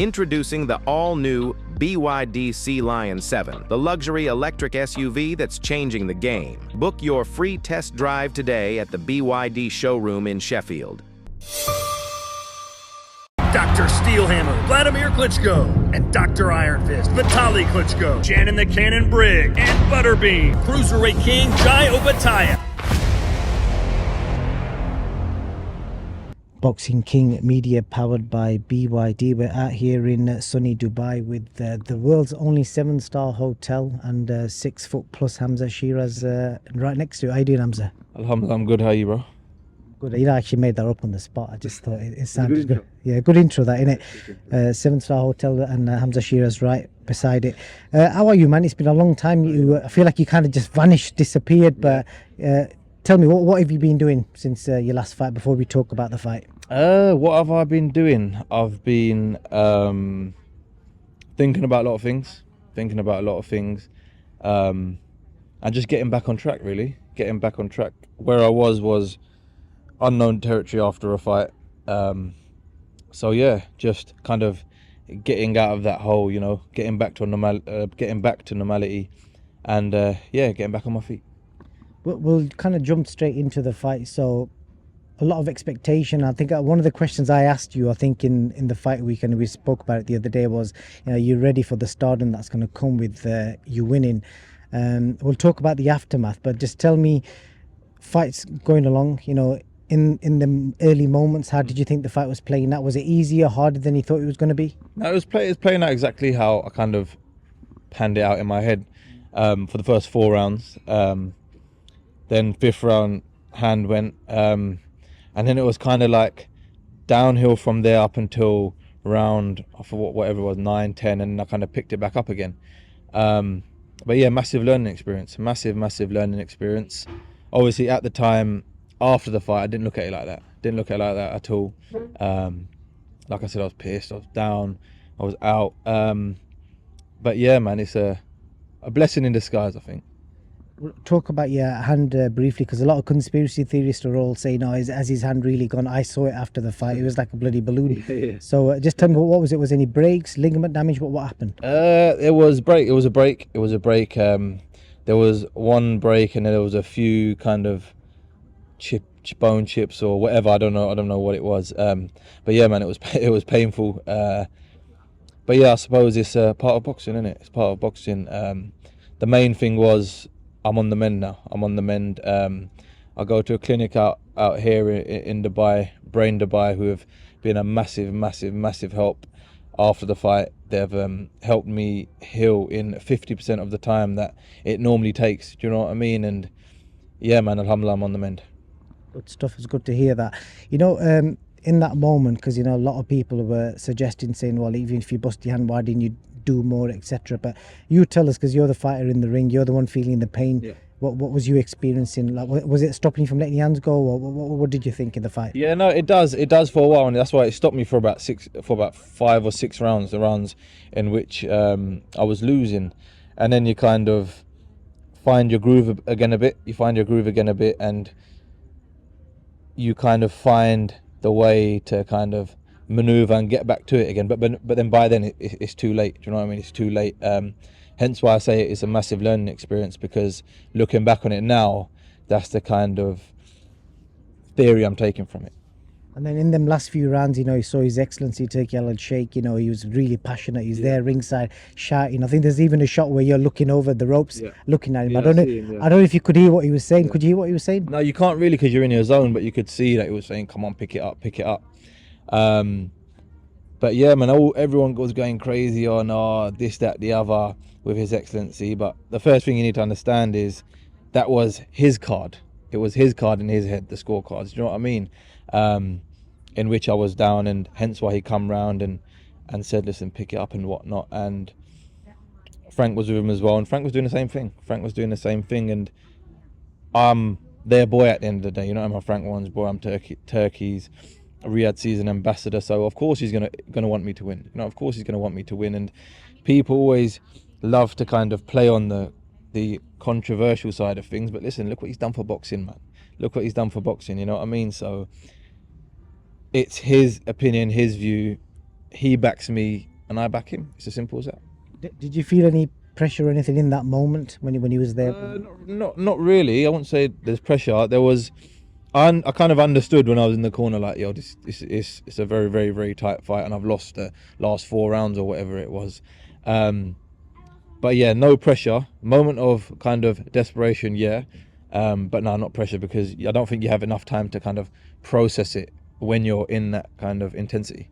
Introducing the all-new BYD Sea Lion 7, the luxury electric SUV that's changing the game. Book your free test drive today at the BYD showroom in Sheffield. Dr. Steelhammer, Vladimir Klitschko, and Dr. Iron Fist, Vitaly Klitschko, Shannon the Cannon Briggs, and Butterbean, Cruiserweight King Jai Opetaia. Boxing King Media powered by BYD. We're out here in sunny Dubai with the world's only 7-star hotel and 6 foot plus Hamzah Sheeraz right next to you. How you doing, Hamzah? Alhamdulillah, I'm good. How are you, bro? Good. You actually made that up on the spot. I just thought it sounded good. Yeah, good intro that, innit? 7-star hotel and Hamzah Sheeraz right beside it. How are you, man? It's been a long time. I feel like you kind of just vanished, disappeared, but tell me, what have you been doing since your last fight before we talk about the fight? What have I been doing? I've been thinking about a lot of things. And just getting back on track, really. Getting back on track. Where I was unknown territory after a fight. So yeah, just kind of getting out of that hole, getting back to normality, and getting back on my feet. We'll kind of jump straight into the fight. So a lot of expectation. I think one of the questions I asked you, I think in the fight week, and we spoke about it the other day, was, you're ready for the stardom that's going to come with you winning. We'll talk about the aftermath, but just tell me, fights going along, in the early moments, how did you think the fight was playing out? Was it easier, harder than you thought it was going to be? No, it was playing out exactly how I kind of panned it out in my head for the first 4 rounds. Then 5th round, hand went, and then it was kind of like downhill from there up until round, I forgot whatever it was, 9, 10, and I kind of picked it back up again. But yeah, massive learning experience, massive learning experience. Obviously at the time, after the fight, I didn't look at it like that. At all. Like I said, I was pissed, I was down, I was out. But yeah, man, it's a blessing in disguise, I think. We'll talk about your hand briefly, because a lot of conspiracy theorists are all saying, has his hand really gone? I saw it after the fight. It was like a bloody balloon. Yeah. So just tell me, what was it? Was any breaks, ligament damage? What happened? It was a break. There was one break, and then there was a few kind of bone chips or whatever. I don't know what it was. But yeah, man, it was painful. But yeah, I suppose it's part of boxing, isn't it? It's part of boxing. The main thing was, I'm on the mend now. I go to a clinic out here in Dubai, Brain Dubai, who have been a massive help after the fight. They've helped me heal in 50% of the time that it normally takes. Do you know what I mean? And yeah, man, alhamdulillah, I'm on the mend. Good stuff. It's good to hear that. In that moment, because a lot of people were suggesting, saying, well, even if you bust your hand, why didn't you do more, etc. But you tell us, because you're the fighter in the ring, you're the one feeling the pain. Yeah. What was you experiencing? Like, was it stopping you from letting your hands go, or what did you think in the fight? Yeah, no, it does for a while, and that's why it stopped me for about 5 or 6 rounds, the rounds in which I was losing. And then you kind of find your groove again a bit. And you kind of find the way to kind of maneuver and get back to it again, but then by then it's too late. Do you know what I mean? It's too late. Hence why I say it's a massive learning experience, because looking back on it now, that's the kind of theory I'm taking from it. And then in them last few rounds, you saw His Excellency Turki Al-Sheikh. He was really passionate. He's there ringside shouting. I think there's even a shot where you're looking over the ropes, looking at him. I don't know if you could hear what he was saying. Could you hear what he was saying? No, you can't really, because you're in your zone, but you could see that he was saying, come on, pick it up. But yeah, man, everyone was going crazy on this, that, the other with His Excellency. But the first thing you need to understand is that was his card. It was his card in his head, the scorecards. Do you know what I mean? In which I was down, and hence why he come round and said, listen, pick it up and whatnot. And Frank was with him as well, and Frank was doing the same thing. And I'm their boy at the end of the day. I'm a Frank One's boy. I'm Turkey's Riyadh season ambassador, so of course he's gonna want me to win. Of course he's gonna want me to win. And people always love to kind of play on the controversial side of things, but listen, look what he's done for boxing, man. Look what he's done for boxing. You know what I mean? So it's his opinion, his view. He backs me and I back him. It's as simple as that. Did you feel any pressure or anything in that moment when he was there? Not really. I wouldn't say there's pressure. There was, I kind of understood when I was in the corner, like, yo, this it's a very, very, very tight fight, and I've lost the last 4 rounds or whatever it was. But yeah, no pressure. Moment of kind of desperation, yeah. But no, not pressure, because I don't think you have enough time to kind of process it when you're in that kind of intensity.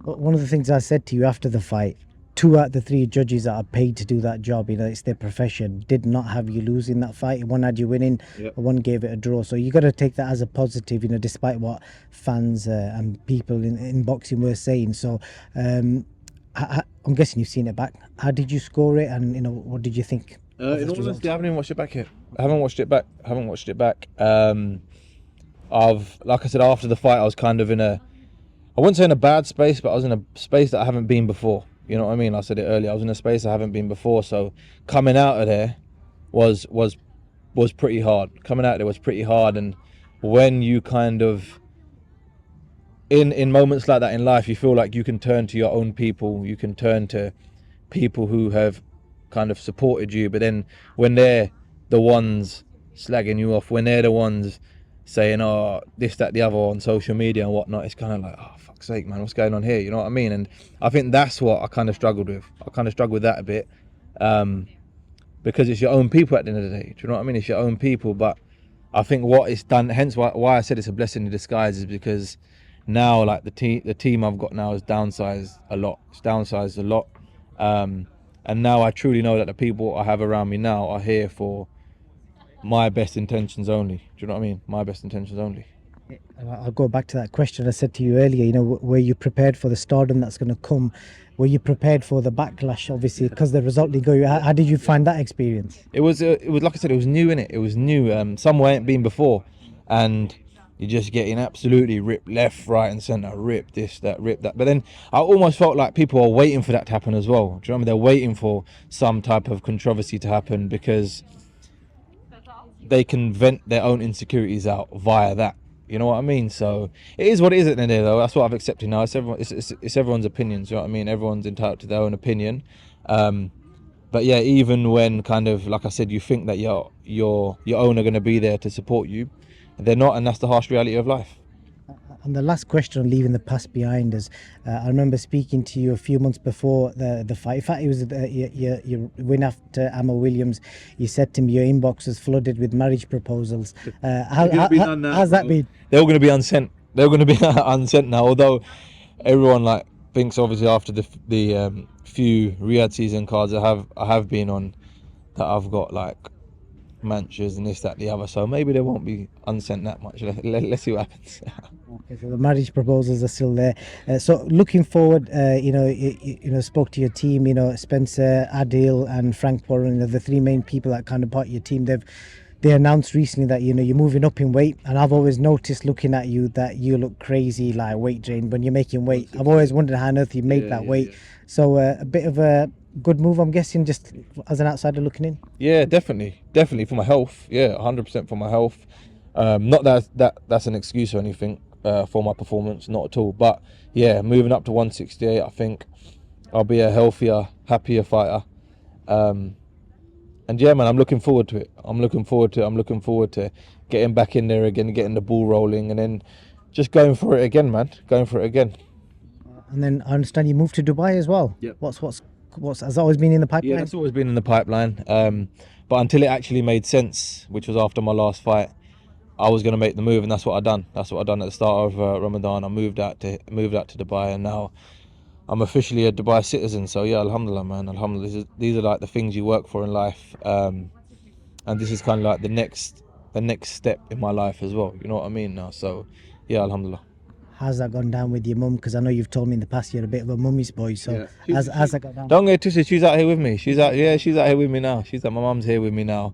One of the things I said to you after the fight, 2 out of the 3 judges that are paid to do that job, it's their profession, did not have you losing that fight. One had you winning, yep. One gave it a draw. So you got to take that as a positive, despite what fans and people in boxing were saying. So I'm guessing you've seen it back. How did you score it, and what did you think? In all honesty, I haven't even watched it back yet. I haven't watched it back. Like I said, after the fight, I was kind of I wouldn't say in a bad space, but I was in a space that I haven't been before. You know what I mean? I said it earlier. I was in a space I haven't been before. So coming out of there was pretty hard. Coming out there was pretty hard. And when you kind of in moments like that in life, you feel like you can turn to your own people. You can turn to people who have kind of supported you. But then when they're the ones slagging you off, when they're the ones saying, oh, this, that, the other on social media and whatnot, it's kind of like, oh, fuck's sake, man, what's going on here? You know what I mean? And I think that's what I kind of struggled with. I kind of struggled with that a bit, because it's your own people at the end of the day. Do you know what I mean? It's your own people. But I think what it's done, hence why I said it's a blessing in disguise, is because now, like, the team I've got now is downsized a lot. It's downsized a lot. And now I truly know that the people I have around me now are here for my best intentions only. Do you know what I mean? My best intentions only. I'll go back to that question I said to you earlier. Were you prepared for the stardom that's going to come? Were you prepared for the backlash, obviously, because the result didn't go? How did you find that experience? It was like I said, it was new, innit? It was new. Somewhere it ain't been before, and you're just getting absolutely ripped left, right, and centre. Rip this, that, rip that. But then I almost felt like people are waiting for that to happen as well. Do you know what I mean? They're waiting for some type of controversy to happen, because they can vent their own insecurities out via that. You know what I mean? So it is what it is at the end of the day, though. That's what I've accepted now. It's everyone's opinions. You know what I mean? Everyone's entitled to their own opinion. But yeah, even when kind of, like I said, you think that your own are going to be there to support you, they're not, and that's the harsh reality of life. And the last question on leaving the past behind us, I remember speaking to you a few months before the fight. In fact, it was your win after Ammo Williams. You said to me your inbox was flooded with marriage proposals. How's that been? They're all going to be unsent. They're going to be unsent now. Although everyone thinks, obviously, after the few Riyadh season cards I have been on, that I've got manchas and this, that, the other. So maybe they won't be unsent that much. Let's see what happens. Okay, so the marriage proposals are still there. So looking forward, spoke to your team, Spencer, Adil and Frank Warren, the 3 main people that kind of part of your team. They announced recently that you're moving up in weight, and I've always noticed looking at you that you look crazy, like weight drained when you're making weight. I've always wondered how on earth you make that weight. Yeah. So a bit of a good move, I'm guessing, just as an outsider looking in. Yeah, definitely for my health. Yeah, 100% for my health. Not that's an excuse or anything for my performance, not at all. But yeah, moving up to 168, I think I'll be a healthier, happier fighter. And yeah, man, I'm looking forward to it. I'm looking forward to getting back in there again, getting the ball rolling, and then just going for it again, man. Going for it again. And then I understand you moved to Dubai as well. Yep. What's has that always been in the pipeline? Yeah, that's always been in the pipeline. But until it actually made sense, which was after my last fight, I was going to make the move, and that's what I done. That's what I done at the start of Ramadan. I moved out to Dubai, and now I'm officially a Dubai citizen. So yeah, alhamdulillah, man, alhamdulillah. These are the things you work for in life, and this is kind of the next step in my life as well. You know what I mean now. So yeah, alhamdulillah. How's that gone down with your mum? Because I know you've told me in the past you're a bit of a mummy's boy. So yeah. How's that gone down? Don't get twisted. She's out here with me. She's out here with me now. My mum's here with me now.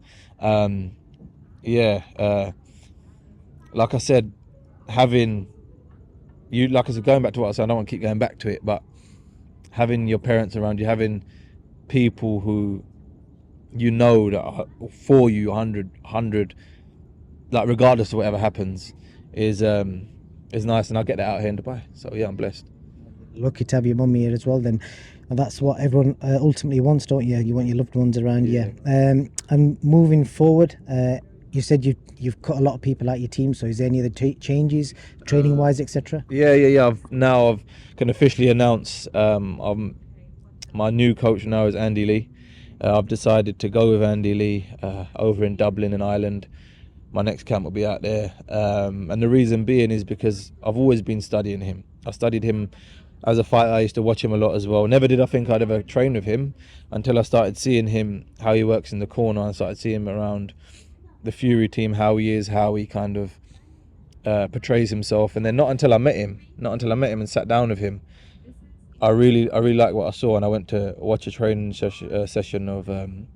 Like I said, going back to what I said, I don't want to keep going back to it, but having your parents around you, having people who that are for you 100, regardless of whatever happens, is nice, and I get that out here in Dubai. So yeah, I'm blessed. Lucky to have your mum here as well then. And that's what everyone ultimately wants, don't you? You want your loved ones around you. And moving forward, you said you've cut a lot of people out your team, so is there any other changes, training wise, etc.? Yeah. I've can officially announce my new coach now is Andy Lee. I've decided to go with Andy Lee over in Dublin in Ireland. My next camp will be out there, and the reason being is because I've always been studying him. I studied him as a fighter. I used to watch him a lot as well. Never did I think I'd ever train with him until I started seeing him, how he works in the corner. I started seeing him around the Fury team, how he is, how he kind of portrays himself. And then not until I met him and sat down with him, I really liked what I saw, and I went to watch a training session of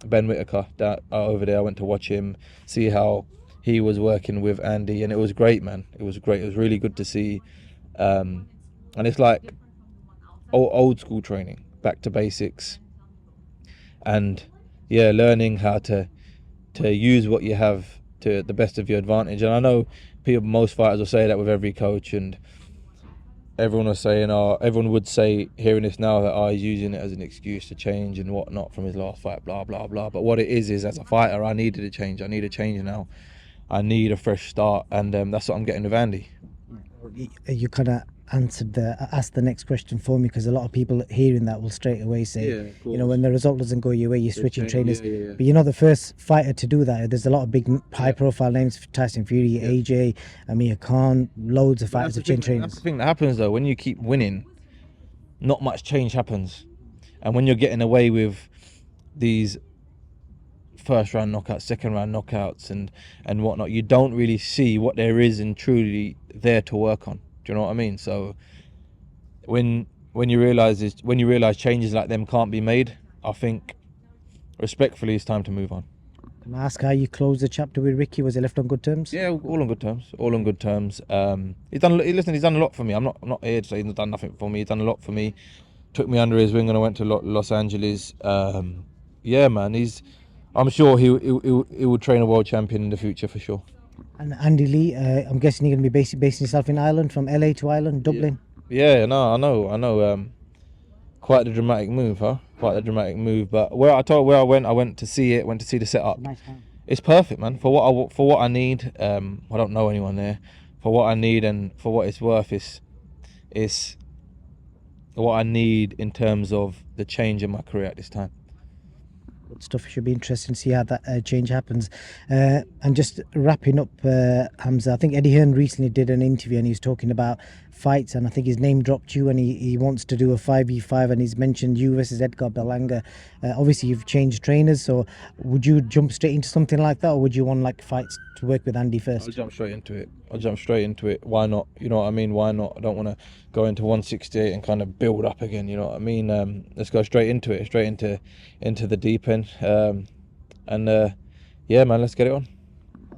Ben Whitaker over there. I went to watch him, see how he was working with Andy, and it was great, man. It was great. It was really good to see, and it's like old school training, back to basics, and learning how to use what you have to the best of your advantage. And I know most fighters will say that with every coach, and everyone would say, hearing this now, that he's using it as an excuse to change and whatnot from his last fight, blah blah blah. But what it is as a fighter, I needed a change. I need a change now. I need a fresh start, and that's what I'm getting with Andy. You kind of asked the next question for me, because a lot of people hearing that will straight away say, when the result doesn't go your way, you're switching trainers. But you're not the first fighter to do that. There's a lot of big high profile names: Tyson Fury, AJ, Amir Khan, loads of fighters have changed trainers. That's the thing that happens though. When you keep winning, not much change happens, and when you're getting away with these first round knockouts, second round knockouts, and whatnot, you don't really see what there is and truly there to work on. Do you know what I mean? So when you realize changes like them can't be made, I think respectfully it's time to move on. Can I ask how you closed the chapter with Ricky? Was it left on good terms? Yeah, all on good terms. He's done a lot for me. I'm not here to say he's done nothing for me. He's done a lot for me. Took me under his wing when I went to Los Angeles. Man, I'm sure he will train a world champion in the future for sure. And Andy Lee, I'm guessing you're going to be basing yourself in Ireland, from LA to Ireland, Dublin. Yeah, no, I know. Quite the dramatic move, huh? Quite the dramatic move. But where I went to see it, went to see the setup. Nice time. It's perfect, man. For what I need. I don't know anyone there. For what I need and for what it's worth, is what I need in terms of the change in my career at this time. Good stuff. It should be interesting to see how that change happens. And just wrapping up, Hamzah, I think Eddie Hearn recently did an interview and he was talking about fights, and I think his name dropped you, and he wants to do a 5v5, and he's mentioned you versus Edgar Berlanga. Obviously you've changed trainers, so would you jump straight into something like that, or would you want like fights to work with Andy first? I'll jump straight into it. Why not? You know what I mean? Why not? I don't want to go into 168 and kind of build up again. You know what I mean? Let's go straight into it, straight into the deep end. Yeah, man, let's get it on.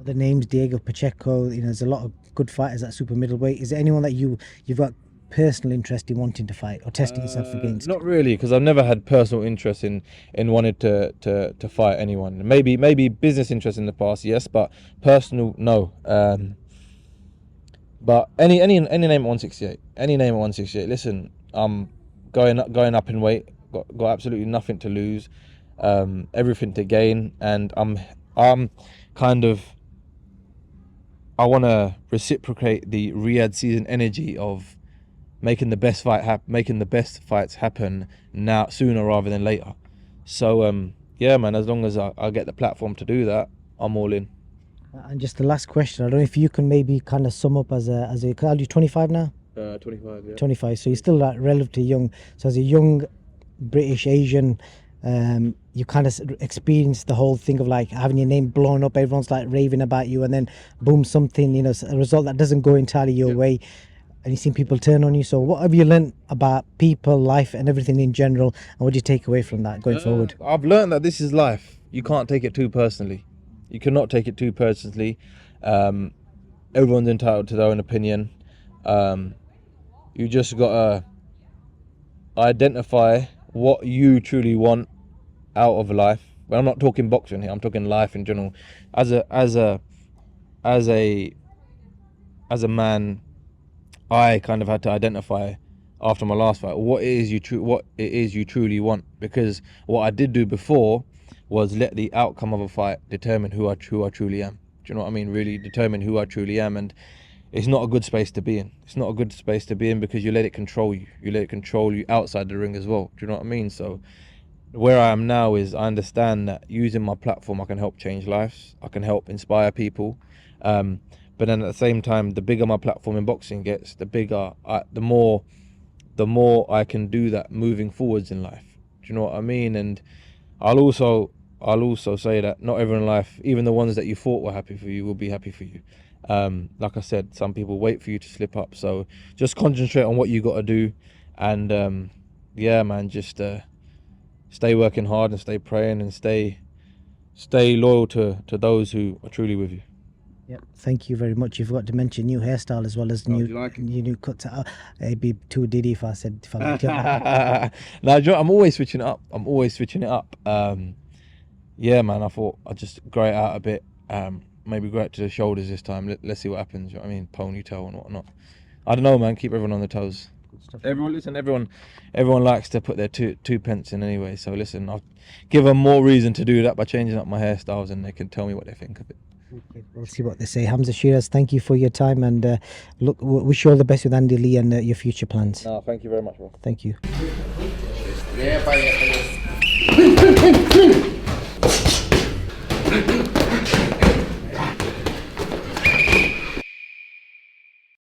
The names Diego Pacheco, there's a lot of good fighters at super middleweight. Is there anyone that you've got personal interest in wanting to fight or testing yourself against? Not really, because I've never had personal interest in wanting to fight anyone. Maybe business interest in the past, yes, but personal, no. But any name at 168, Listen, I'm going up in weight. Got absolutely nothing to lose, everything to gain, and I'm kind of. I want to reciprocate the Riyadh season energy of making the best fights happen now, sooner rather than later. So yeah, man, as long as I get the platform to do that, I'm all in. And just the last question, I don't know if you can maybe kind of sum up are you 25 now? 25, yeah. 25, so you're still like relatively young. So as a young British Asian, you kind of experienced the whole thing of like having your name blown up, everyone's like raving about you, and then boom, something, a result that doesn't go entirely your way, and you've seen people turn on you. So what have you learned about people, life, and everything in general, and what do you take away from that going forward? I've learned that this is life. You can't take it too personally. You cannot take it too personally. Everyone's entitled to their own opinion. You just gotta identify what you truly want out of life. Well, I'm not talking boxing here. I'm talking life in general. As a man, I kind of had to identify, after my last fight, what it is you truly want. Because what I did do before was let the outcome of a fight determine who I truly am. Do you know what I mean? Really determine who I truly am, and it's not a good space to be in. It's not a good space to be in because you let it control you. You let it control you outside the ring as well. Do you know what I mean? So where I am now is I understand that using my platform, I can help change lives. I can help inspire people. But then at the same time, the bigger my platform in boxing gets, the more I can do that moving forwards in life. Do you know what I mean? And I'll also say that not everyone in life, even the ones that you thought were happy for you, will be happy for you. Like I said, some people wait for you to slip up. So just concentrate on what you got to do, and yeah, man, just stay working hard and stay praying and stay loyal to those who are truly with you. Yeah, thank you very much. You forgot to mention new hairstyle as well as new cuts. It'd be too diddy if I said if I liked it. No, I'm always switching it up. Yeah, man, I thought I'd just grow it out a bit. Maybe grow it to the shoulders this time. Let's see what happens. You know what I mean, ponytail and whatnot. I don't know, man. Keep everyone on the toes. Everyone likes to put their two pence in anyway. So listen, I'll give them more reason to do that by changing up my hairstyles, and they can tell me what they think of it. Okay, we'll see what they say. Hamzah, Sheeraz, thank you for your time, and look, wish you all the best with Andy Lee and your future plans. No, thank you very much, bro. Thank you. Yeah, bye.